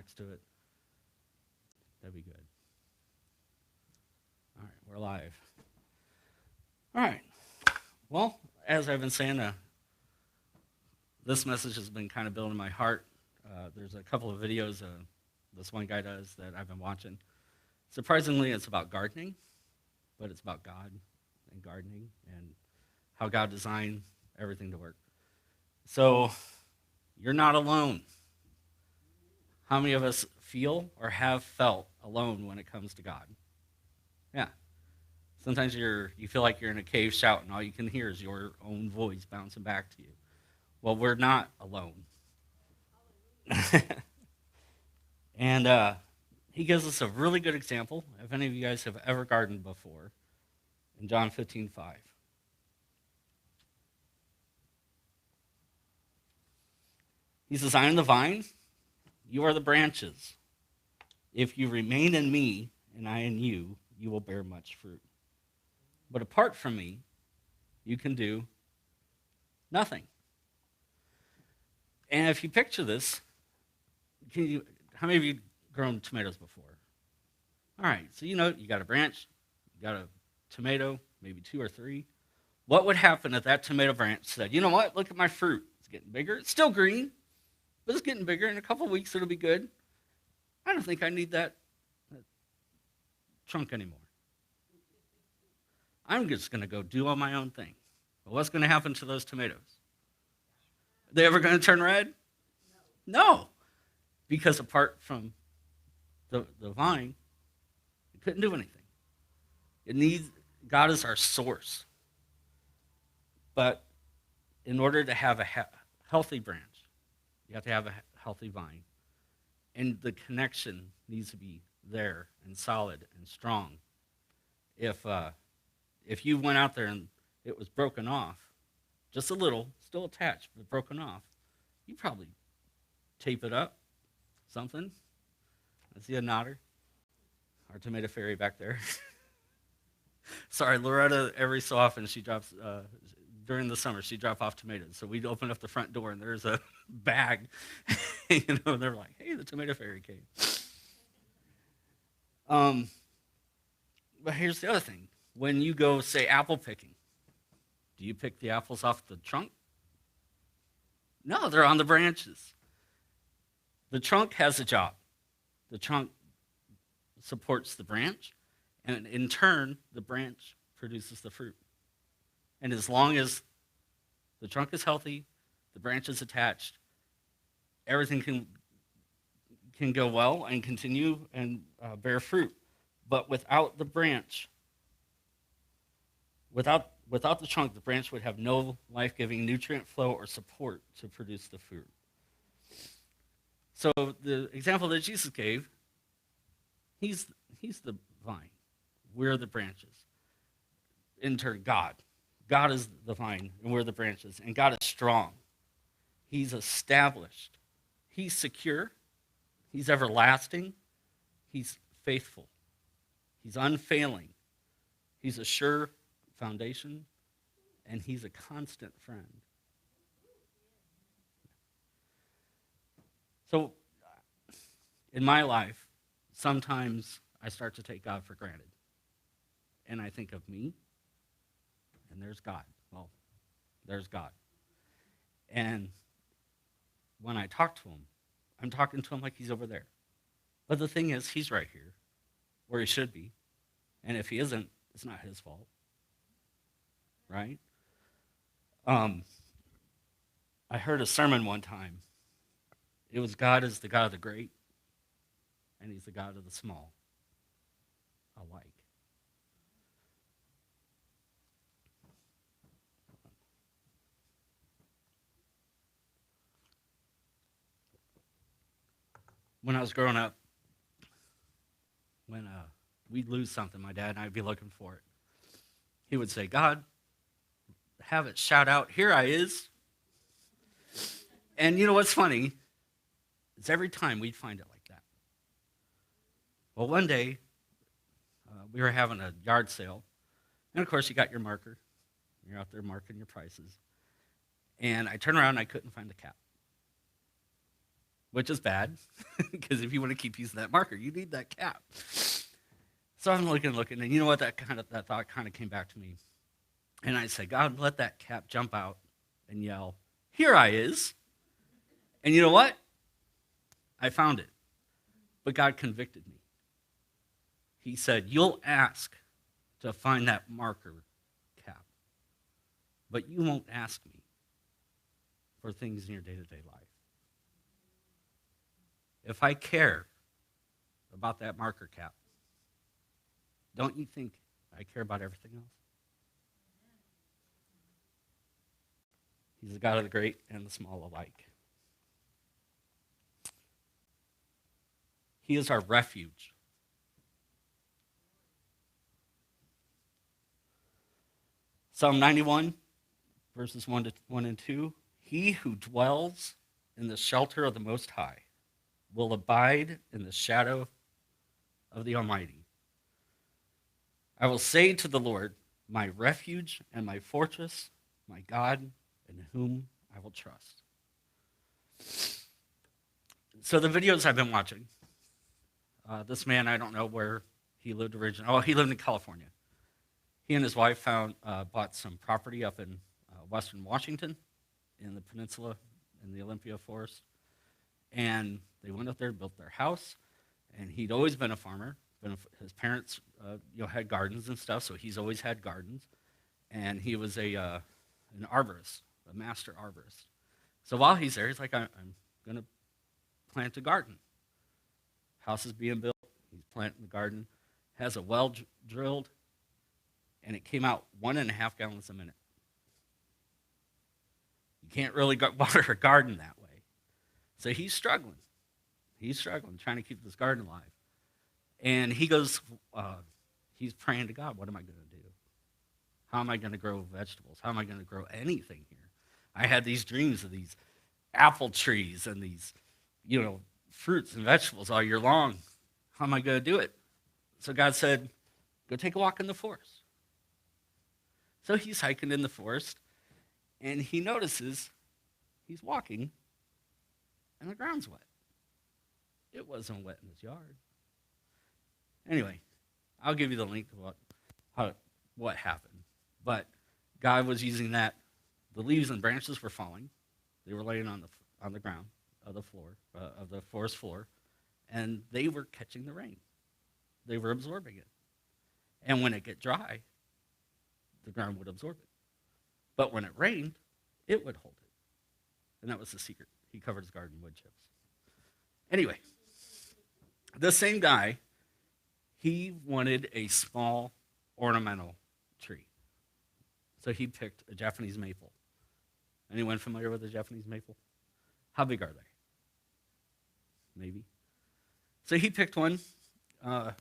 next to it. That'd be good. All right, we're live. All right. Well, as I've been saying, this message has been kind of building my heart. There's a couple of videos this one guy does that I've been watching. Surprisingly, it's about gardening, but it's about God and gardening and how God designed everything to work. So you're not alone. How many of us feel or have felt alone when it comes to God? Yeah. Sometimes you feel like you're in a cave shouting. All you can hear is your own voice bouncing back to you. Well, we're not alone. And he gives us a really good example, if any of you guys have ever gardened before, in John 15:5. He says, I am the vine, you are the branches. If you remain in me and I in you, you will bear much fruit. But apart from me, you can do nothing. And if you picture this, how many of you grown tomatoes before? All right, so you got a branch, you got a tomato, maybe 2 or 3. What would happen if that tomato branch said, you know what, look at my fruit. It's getting bigger. It's still green, but it's getting bigger. In a couple of weeks, it'll be good. I don't think I need that trunk anymore. I'm just going to go do all my own thing. But what's going to happen to those tomatoes? Are they ever going to turn red? No. Because apart from the vine, it couldn't do anything. God is our source. But in order to have a healthy branch, you have to have a healthy vine. And the connection needs to be there and solid and strong. If you went out there and it was broken off, just a little, still attached, but broken off, you'd probably tape it up, something. I see a nodder. Our tomato fairy back there. Sorry, Loretta, every so often she drops, during the summer, she'd drop off tomatoes. So we'd open up the front door and there's a bag. And they're like, hey, the tomato fairy came. But here's the other thing. When you go, say, apple picking, do you pick the apples off the trunk? No, they're on the branches. The trunk has a job. The trunk supports the branch, and in turn, the branch produces the fruit. And as long as the trunk is healthy, the branch is attached, everything can go well and continue and bear fruit. But without the branch, without the trunk, the branch would have no life-giving nutrient flow or support to produce the fruit. So the example that Jesus gave, he's the vine. We're the branches. In turn, God. God is the vine, and we're the branches. And God is strong. He's established. He's secure. He's everlasting. He's faithful. He's unfailing. He's a sure foundation, and he's a constant friend. So, in my life, sometimes I start to take God for granted. And I think of me, and there's God. Well, there's God. And when I talk to him, I'm talking to him like he's over there. But the thing is, he's right here, where he should be. And if he isn't, it's not his fault. Right? I heard a sermon one time. It was God is the God of the great, and he's the God of the small alike. When I was growing up, when we'd lose something, my dad and I'd be looking for it. He would say, God, have it shout out, here I is. And you know what's funny? It's every time we'd find it like that. Well, one day, we were having a yard sale. And of course, you got your marker. You're out there marking your prices. And I turned around and I couldn't find the cap. which is bad because if you want to keep using that marker, you need that cap. So I'm looking, and you know what? That thought kind of came back to me, and I said, God, let that cap jump out and yell, "Here I is!" And you know what? I found it, but God convicted me. He said, "You'll ask to find that marker cap, but you won't ask me for things in your day-to-day life." If I care about that marker cap, don't you think I care about everything else? He's the God of the great and the small alike. He is our refuge. Psalm 91, verses 1 and 2. He who dwells in the shelter of the Most High will abide in the shadow of the Almighty. I will say to the Lord, my refuge and my fortress, my God, in whom I will trust. So the videos I've been watching, this man, I don't know where he lived originally. Oh, he lived in California. He and his wife bought some property up in western Washington in the peninsula in the Olympia Forest. And they went up there, built their house, and he'd always been a farmer. His parents had gardens and stuff, so he's always had gardens. And he was an arborist, a master arborist. So while he's there, he's like, I'm going to plant a garden. House is being built. He's planting the garden. Has a well drilled, and it came out 1.5 gallons a minute. You can't really water a garden that way. So he's struggling. He's struggling, trying to keep this garden alive. And he goes, he's praying to God, what am I going to do? How am I going to grow vegetables? How am I going to grow anything here? I had these dreams of these apple trees and these, fruits and vegetables all year long. How am I going to do it? So God said, go take a walk in the forest. So he's hiking in the forest, and he notices he's walking, and the ground's wet. It wasn't wet in his yard. Anyway, I'll give you the link to what happened. But God was using that. The leaves and branches were falling. They were laying on the ground of the floor, of the forest floor, and they were catching the rain. They were absorbing it. And when it get dry, the ground would absorb it. But when it rained, it would hold it. And that was the secret. He covered his garden in wood chips. Anyway, the same guy, he wanted a small ornamental tree. So he picked a Japanese maple. Anyone familiar with a Japanese maple? How big are they? Maybe. So he picked one. Let's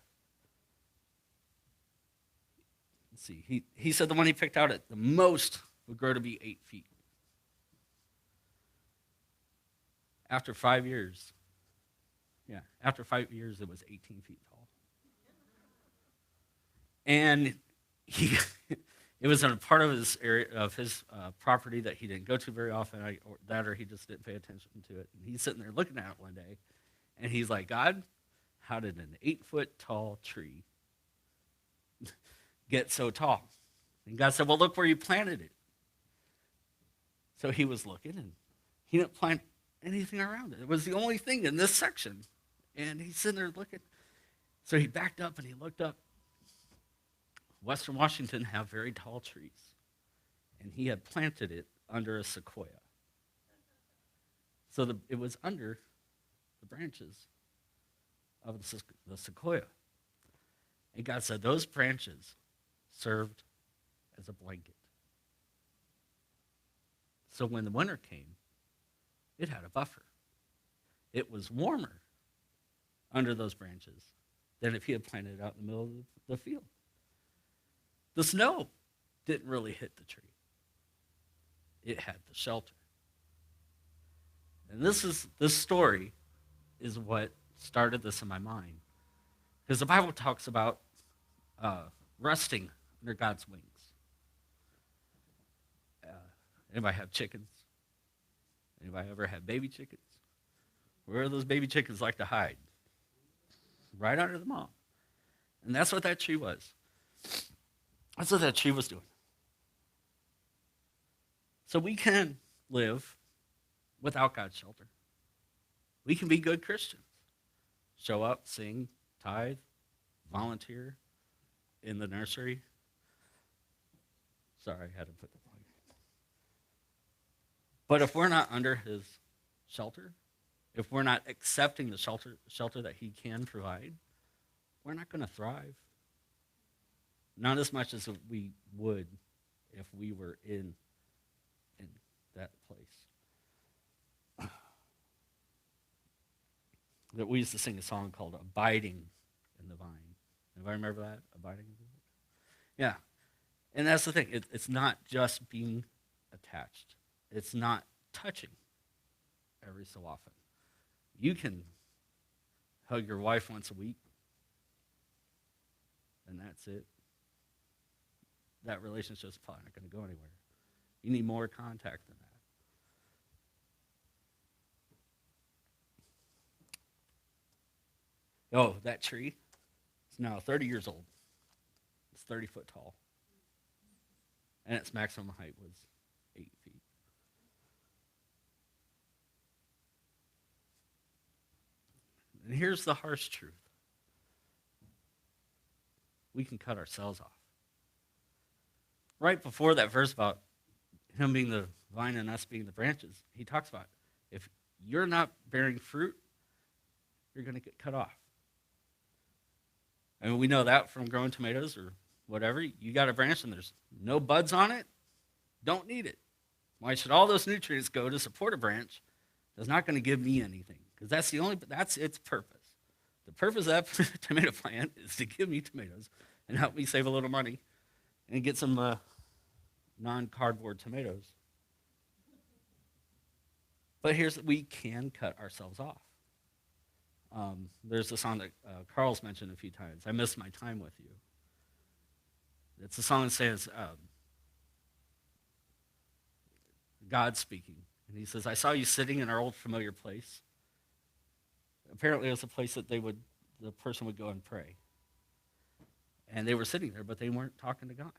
see. He said the one he picked out at the most would grow to be 8 feet. After 5 years, it was 18 feet tall. And it was in a part of his area of his property that he didn't go to very often, or he just didn't pay attention to it. And he's sitting there looking at it one day, and he's like, God, how did an 8-foot tall tree get so tall? And God said, well, look where you planted it. So he was looking, and he didn't plant anything around it. It was the only thing in this section. And he's sitting there looking. So he backed up and he looked up. Western Washington have very tall trees. And he had planted it under a sequoia. So it was under the branches of the sequoia. And God said those branches served as a blanket. So when the winter came, it had a buffer. It was warmer under those branches than if he had planted it out in the middle of the field. The snow didn't really hit the tree. It had the shelter. And this story is what started this in my mind. Because the Bible talks about resting under God's wings. Anybody have chickens? Anybody ever had baby chickens? Where do those baby chickens like to hide? Right under the mom. And that's what that tree was. That's what that tree was doing. So we can live without God's shelter. We can be good Christians. Show up, sing, tithe, volunteer in the nursery. Sorry, I had to put the plug. But if we're not under his shelter, if we're not accepting the shelter that he can provide, we're not going to thrive. Not as much as we would if we were in that place. That we used to sing a song called Abiding in the Vine. Anybody remember that? Abiding in the Vine? Yeah. And that's the thing. It's not just being attached. It's not touching every so often. You can hug your wife once a week, and that's it. That relationship's probably not going to go anywhere. You need more contact than that. Oh, that tree is now 30 years old. It's 30 foot tall. And its maximum height was 8 feet. And here's the harsh truth. We can cut ourselves off. Right before that verse about him being the vine and us being the branches, he talks about if you're not bearing fruit, you're going to get cut off. And we know that from growing tomatoes or whatever. You got a branch and there's no buds on it, don't need it. Why should all those nutrients go to support a branch that's not going to give me anything? Because that's its purpose. The purpose of that tomato plant is to give me tomatoes and help me save a little money and get some non-cardboard tomatoes. But we can cut ourselves off. There's a song that Carl's mentioned a few times, I Miss My Time With You. It's a song that says, God speaking. And he says, I saw you sitting in our old familiar place. Apparently it was a place that the person would go and pray. And they were sitting there, but they weren't talking to God.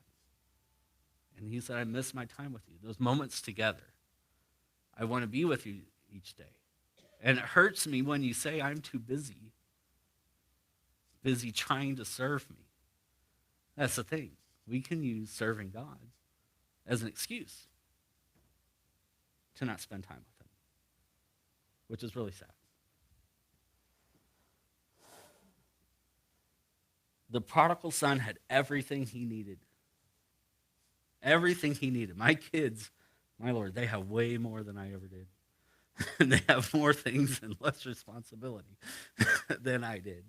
And he said, I miss my time with you, those moments together. I want to be with you each day. And it hurts me when you say I'm too busy trying to serve me. That's the thing. We can use serving God as an excuse to not spend time with him, which is really sad. The prodigal son had everything he needed. Everything he needed. My kids, my Lord, they have way more than I ever did. And they have more things and less responsibility than I did.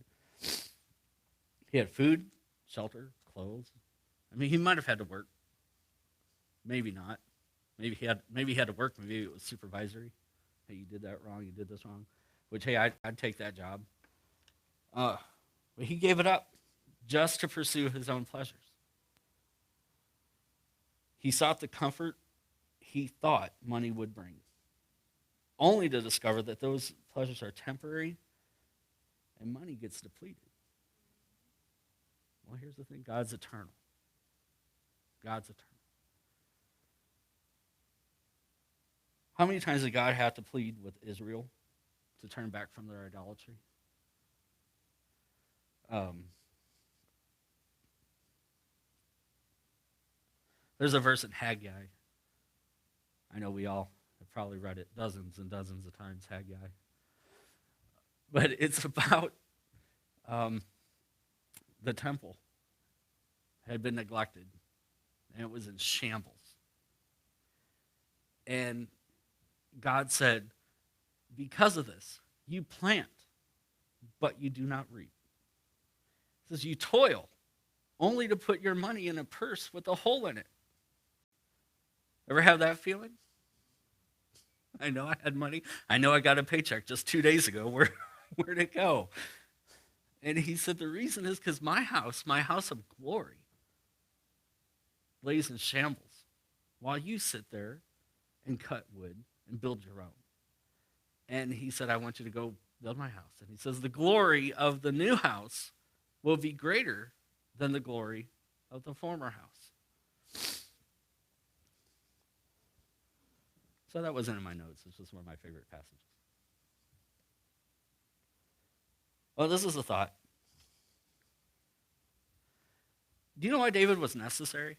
He had food, shelter, clothes. I mean, he might have had to work. Maybe not. Maybe he had to work. Maybe it was supervisory. Hey, you did that wrong. You did this wrong. Which, hey, I'd take that job. But he gave it up just to pursue his own pleasures. He sought the comfort he thought money would bring, only to discover that those pleasures are temporary and money gets depleted. Well, here's the thing. God's eternal. God's eternal. How many times did God have to plead with Israel to turn back from their idolatry? There's a verse in Haggai. I know we all have probably read it dozens and dozens of times, Haggai. But it's about the temple had been neglected, and it was in shambles. And God said, because of this, you plant, but you do not reap. It says you toil, only to put your money in a purse with a hole in it. Ever have that feeling? I know I had money. I know I got a paycheck just 2 days ago. Where'd it go? And he said, the reason is because my house of glory, lays in shambles while you sit there and cut wood and build your own. And he said, I want you to go build my house. And he says, the glory of the new house will be greater than the glory of the former house. So that wasn't in my notes. This was one of my favorite passages. Well, this is a thought. Do you know why David was necessary?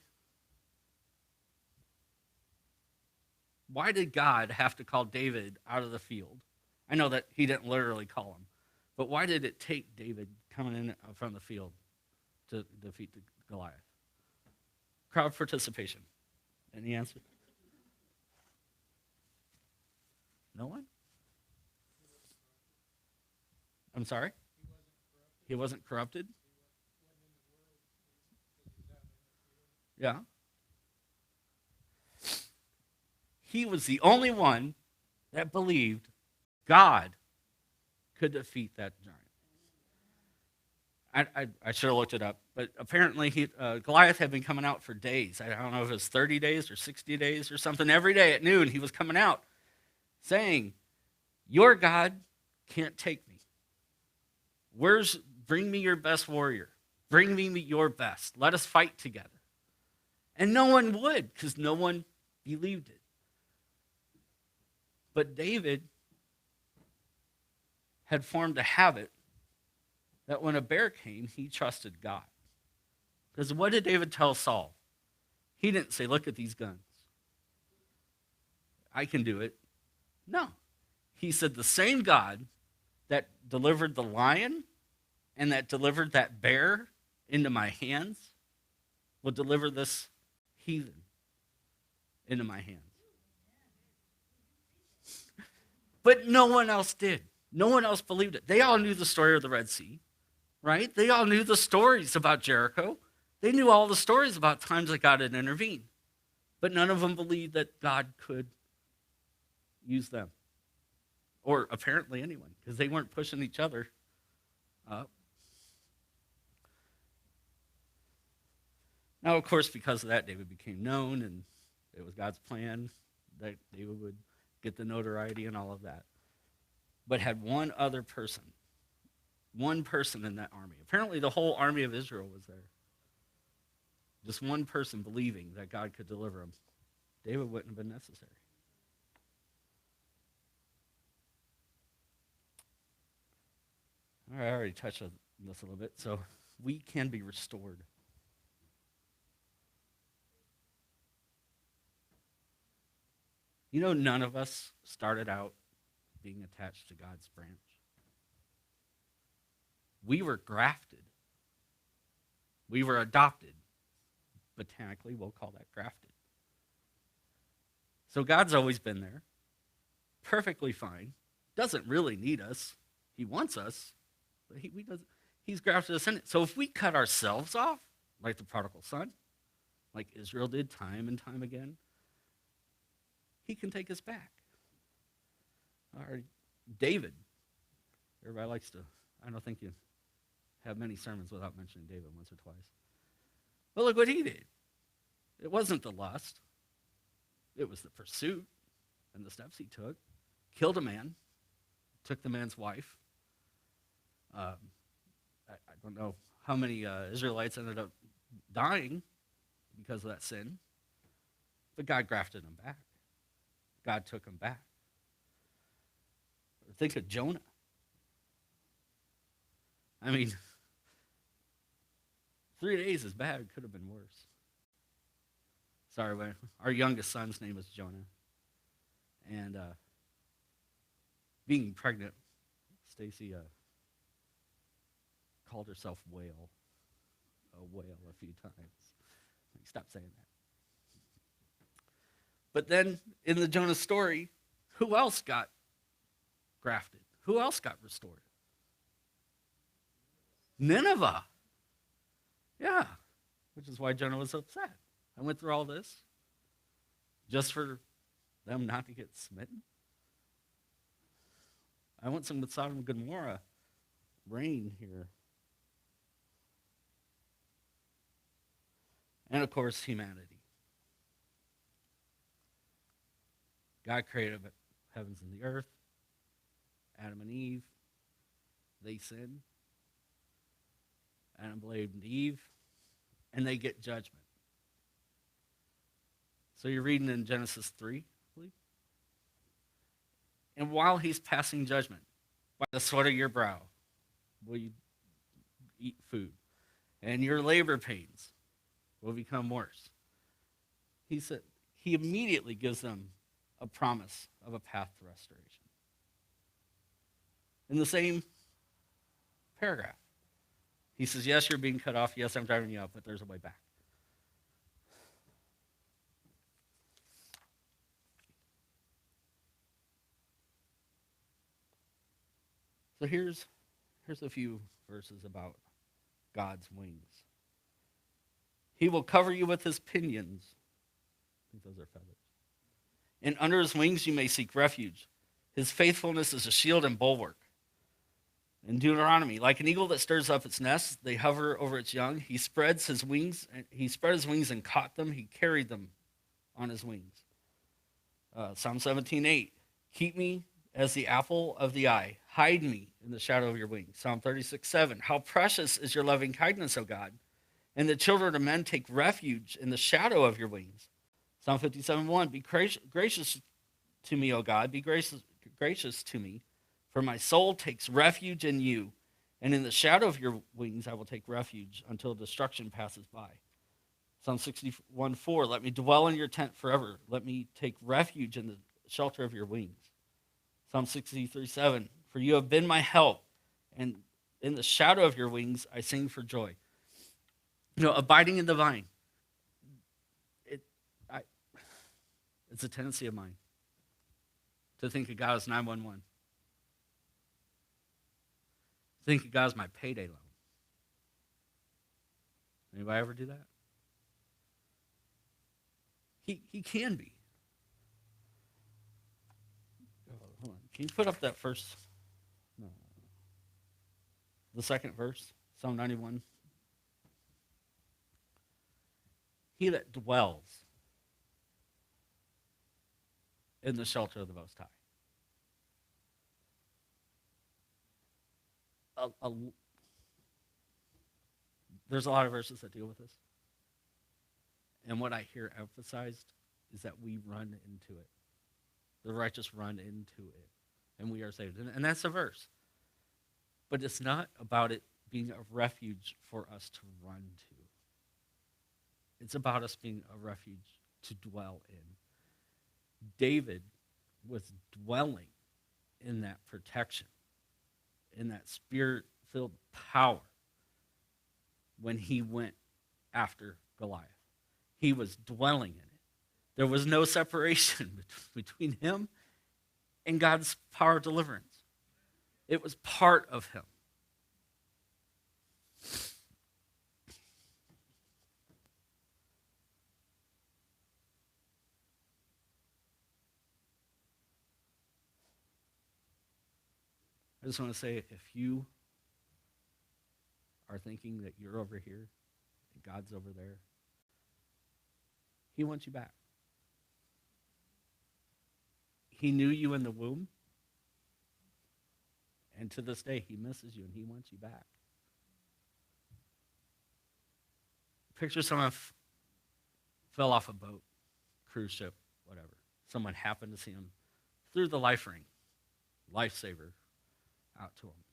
Why did God have to call David out of the field? I know that he didn't literally call him, but why did it take David coming in from the field to defeat Goliath? Crowd participation. Any answer? No one? I'm sorry? He wasn't corrupted? Yeah. He was the only one that believed God could defeat that giant. I should have looked it up, but apparently Goliath had been coming out for days. I don't know if it was 30 days or 60 days or something. Every day at noon, he was coming out saying, your God can't take me. Bring me your best warrior. Bring me your best. Let us fight together. And no one would, because no one believed it. But David had formed a habit that when a bear came, he trusted God. Because what did David tell Saul? He didn't say, look at these guns. I can do it. No. He said, the same God that delivered the lion and that delivered that bear into my hands will deliver this heathen into my hands. But no one else did. No one else believed it. They all knew the story of the Red Sea, right? They all knew the stories about Jericho. They knew all the stories about times that God had intervened. But none of them believed that God could use them. Or apparently anyone, because they weren't pushing each other up. Now, of course, because of that, David became known, and it was God's plan that David would get the notoriety and all of that. But had one person in that army. Apparently, the whole army of Israel was there. Just one person believing that God could deliver him. David wouldn't have been necessary. All right, I already touched on this a little bit. So we can be restored. You know, none of us started out being attached to God's branch. We were grafted. We were adopted. Botanically, we'll call that grafted. So God's always been there. Perfectly fine. Doesn't really need us. He wants us, but he's grafted us in it. So if we cut ourselves off, like the prodigal son, like Israel did time and time again, he can take us back. Or David. Everybody likes to, I don't think you have many sermons without mentioning David once or twice. But look what he did. It wasn't the lust. It was the pursuit and the steps he took. Killed a man. Took the man's wife. I don't know how many Israelites ended up dying because of that sin. But God grafted them back. God took him back. Think of Jonah. I mean, 3 days is bad. It could have been worse. Sorry, our youngest son's name is Jonah. And being pregnant, Stacy called herself a whale a few times. Stop saying that. But then in the Jonah story, who else got grafted? Who else got restored? Nineveh. Yeah, which is why Jonah was upset. I went through all this just for them not to get smitten. I want some Sodom and Gomorrah rain here. And of course, humanity. God created heavens and the earth. Adam and Eve, they sin. Adam blamed Eve, and they get judgment. So you're reading in Genesis 3, I believe. And while he's passing judgment, by the sweat of your brow will you eat food, and your labor pains will become worse. He said he immediately gives them a promise of a path to restoration. In the same paragraph, he says, yes, you're being cut off. Yes, I'm driving you out, but there's a way back. So here's a few verses about God's wings. He will cover you with his pinions. I think those are feathers. And under his wings you may seek refuge. His faithfulness is a shield and bulwark. In Deuteronomy, like an eagle that stirs up its nest, they hover over its young. He spread his wings and caught them. He carried them on his wings. Psalm 17:8, keep me as the apple of the eye. Hide me in the shadow of your wings. Psalm 36:7, how precious is your loving kindness, O God. And the children of men take refuge in the shadow of your wings. Psalm 57:1, be gracious to me, O God. Be gracious to me. For my soul takes refuge in you, and in the shadow of your wings I will take refuge until destruction passes by. Psalm 61:4, let me dwell in your tent forever. Let me take refuge in the shelter of your wings. Psalm 63:7, for you have been my help, and in the shadow of your wings I sing for joy. Abiding in the vine, it's a tendency of mine to think of God as 911. Think of God as my payday loan. Anybody ever do that? He can be. Hold on. Can you put up that first? No. The second verse, Psalm 91. He that dwells in the shelter of the Most High. There's a lot of verses that deal with this. And what I hear emphasized is that we run into it. The righteous run into it, and we are saved. And that's a verse. But it's not about it being a refuge for us to run to. It's about us being a refuge to dwell in. David was dwelling in that protection, in that spirit-filled power when he went after Goliath. He was dwelling in it. There was no separation between him and God's power of deliverance. It was part of him. I just want to say, if you are thinking that you're over here and God's over there, he wants you back. He knew you in the womb, and to this day, he misses you and he wants you back. Picture someone fell off a boat, cruise ship, whatever. Someone happened to see him, threw the life ring, lifesaver, out to them.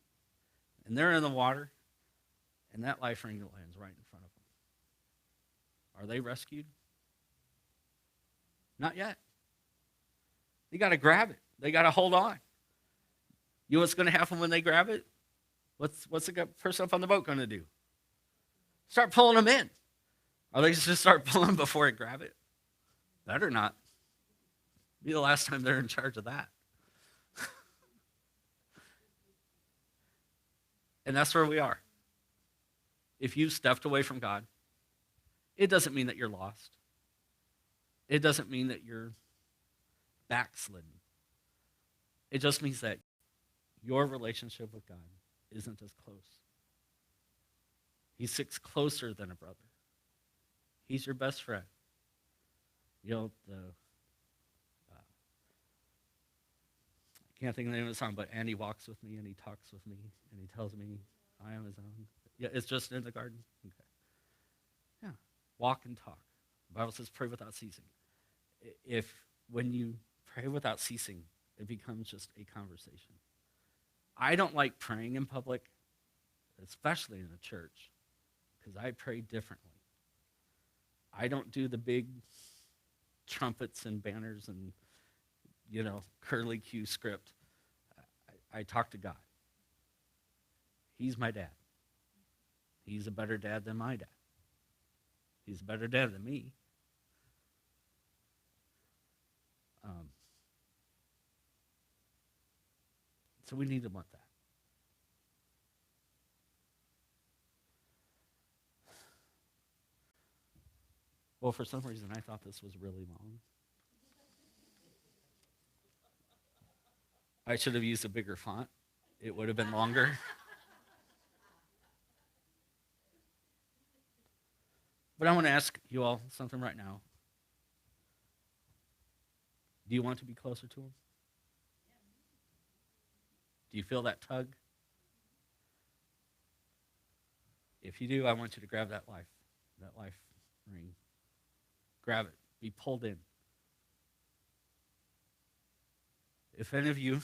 And they're in the water, and that life ring lands right in front of them. Are they rescued? Not yet. You got to grab it. They got to hold on. You know what's going to happen when they grab it? What's the person up on the boat going to do? Start pulling them in. Are they just start pulling before they grab it? Better not. Be the last time they're in charge of that. And that's where we are. If you've stepped away from God, it doesn't mean that you're lost. It doesn't mean that you're backslidden. It just means that your relationship with God isn't as close. He sits closer than a brother. He's your best friend. I can't think of the name of the song, but and he walks with me and he talks with me and he tells me I am his own. Yeah, it's just in the garden. Okay. Yeah. Walk and talk. The Bible says pray without ceasing. If when you pray without ceasing, it becomes just a conversation. I don't like praying in public, especially in a church, because I pray differently. I don't do the big trumpets and banners and, curly Q script. I talk to God. He's my dad. He's a better dad than my dad. He's a better dad than me. So we need to want that. Well, for some reason, I thought this was really long. I should have used a bigger font. It would have been longer. But I want to ask you all something right now. Do you want to be closer to him? Do you feel that tug? If you do, I want you to grab that life ring. Grab it. Be pulled in. If any of you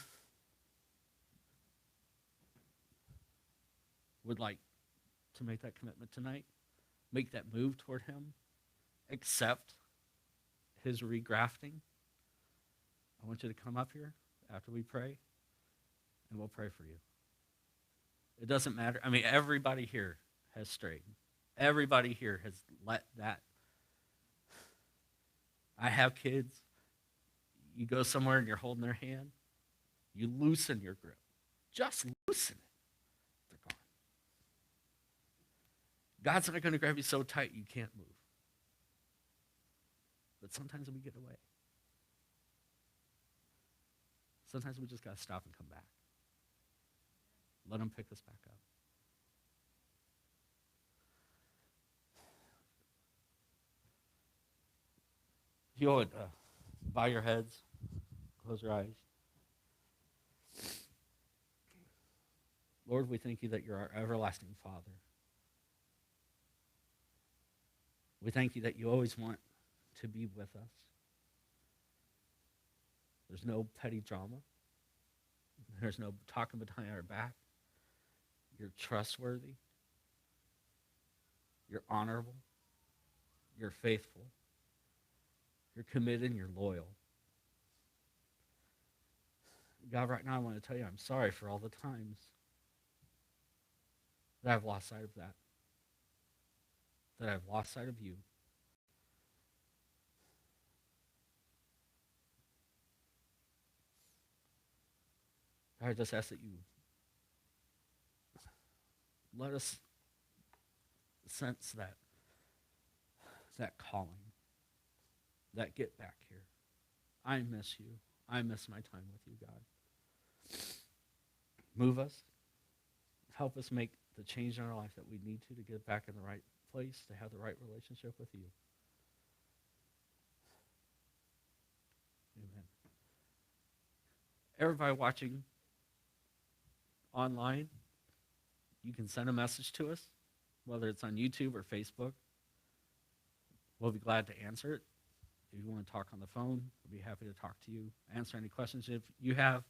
would like to make that commitment tonight, make that move toward him, accept his regrafting, I want you to come up here after we pray, and we'll pray for you. It doesn't matter. I mean, everybody here has strayed. Everybody here has let that. I have kids. You go somewhere and you're holding their hand. You loosen your grip. Just loosen it. They're gone. God's not going to grab you so tight you can't move. But sometimes we get away. Sometimes we just got to stop and come back. Let him pick us back up. If you would bow your heads, close your eyes. Lord, we thank you that you're our everlasting Father. We thank you that you always want to be with us. There's no petty drama. There's no talking behind our back. You're trustworthy. You're honorable. You're faithful. You're committed and you're loyal. God, right now I want to tell you I'm sorry for all the times that I've lost sight of that I've lost sight of you. God, I just ask that you let us sense that calling, that get back here. I miss you. I miss my time with you, God. Move us. Help us make the change in our life that we need to get back in the right place, to have the right relationship with you. Amen. Everybody watching online, you can send a message to us, whether it's on YouTube or Facebook. We'll be glad to answer it. If you want to talk on the phone, we'll be happy to talk to you, answer any questions if you have.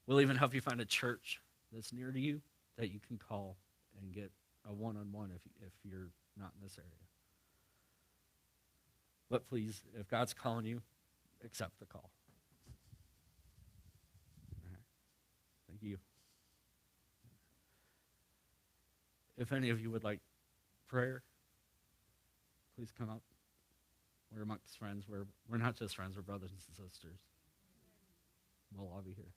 We'll even help you find a church that's near to you that you can call and get a one-on-one if you're not in this area. But please, if God's calling you, accept the call. All right. Thank you. If any of you would like prayer, please come up. We're amongst friends. We're not just friends, we're brothers and sisters. We'll all be here.